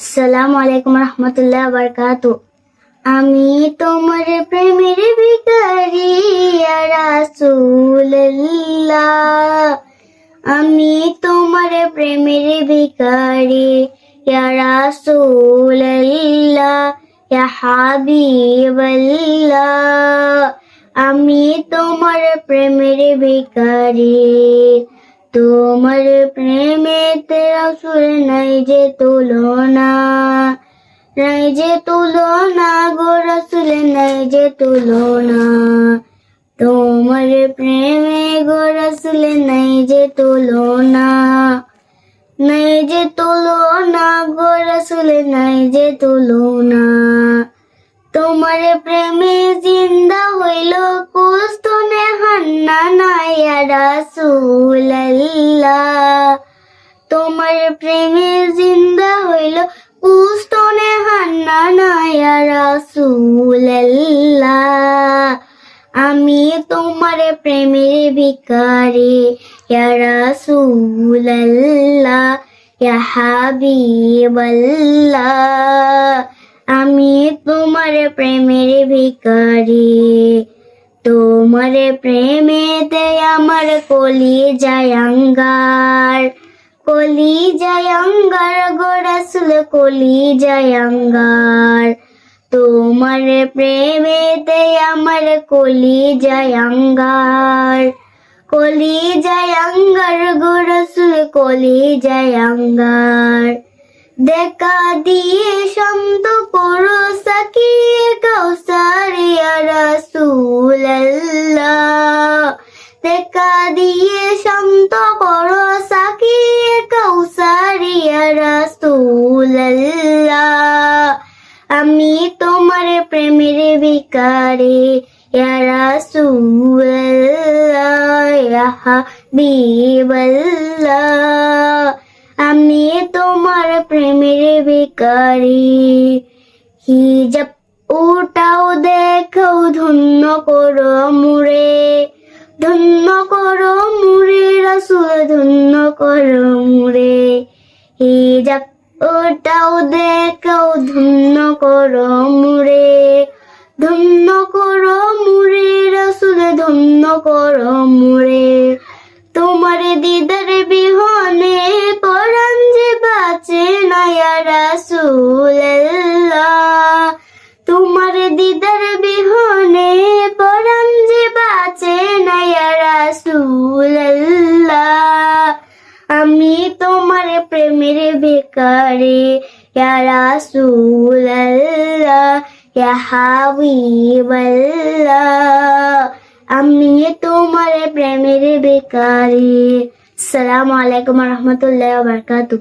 আসসালামু আলাইকুম রহমতুল্লাহ বারকাতু। আমি তোমার প্রেমের ভিখারি ইয়া রাসূলুল্লাহ। আমি তোমার প্রেমের ভিখারি ইয়া রাসূলুল্লাহ, ইয়া হাবিবাল্লাহ। আমি তোমার প্রেমের ভিখারি, তোমার প্রেমেতে রাসূল নাই যে তুলনা, নাই যে তুলনা গো রাসূল নাই যে তুলনা। তোমার প্রেমে গো রাসূল নাই যে তুলনা, নাই যে তুলনা গো রাসূল নাই যে তুলনা। তোমার প্রেমে জিন্দা হইল কুস্তনে হান্নানা ইয়া রাসূলুল্লাহ। তোমার প্রেমে জিন্দা হইল কুস্তনে হান্নানা ইয়া রাসূলুল্লাহ। আমি তোমার প্রেমের ভিখারি ইয়া রাসূলুল্লাহ, ইয়া হাবিবাল্লাহ। আমি তোমার প্রেমের ভিখারি, তোমার প্রেমেতে আমার কলিজায় আঙ্গার, কলিজায় আঙ্গার গো রাসূল কলিজায় আঙ্গার। তোমার প্রেমেতে আমার কলিজায় আঙ্গার, কলিজায় আঙ্গার গো রাসূল কলিজায় আঙ্গার। দেখা দিয়ে শান্ত করো সাকিয়ে কাউসার ইয়া রাসূলুল্লাহ। দেখা দিয়ে শান্ত করো সাকিয়ে কাউসার ইয়া রাসূলুল্লাহ। আমি তোমার প্রেমের ভিখারি ইয়া রাসূলুল্লাহ, ইয়া হাবিবাল্লাহ। আমি তোমার প্রেমের ভিখারি। হিজাব উঠাও দেখাও ধন্য করো মুরে, ধন্য করো মুরে রাসূল ধন্য করো মুরে। হিজাব উঠাও দেখাও ধন্য করো মুরে, ধন্য করো মুরে রাসূল ধন্য করো মুরে। তোমার দিদার বিহনে পরাণ যে বাঁচে না ইয়া রাসূলুল্লাহ। তোমার দিদার বিহনে পরাণ যে বাঁচে না ইয়া রাসূলুল্লাহ। আমি তোমার প্রেমের ভিখারি ইয়া রাসূলুল্লাহ, ইয়া হাবিবাল্লাহ। আমি তোমার প্রেমের ভিখারি। আসসালামু আলাইকুম রহমতুল্লাহ বারকাতু।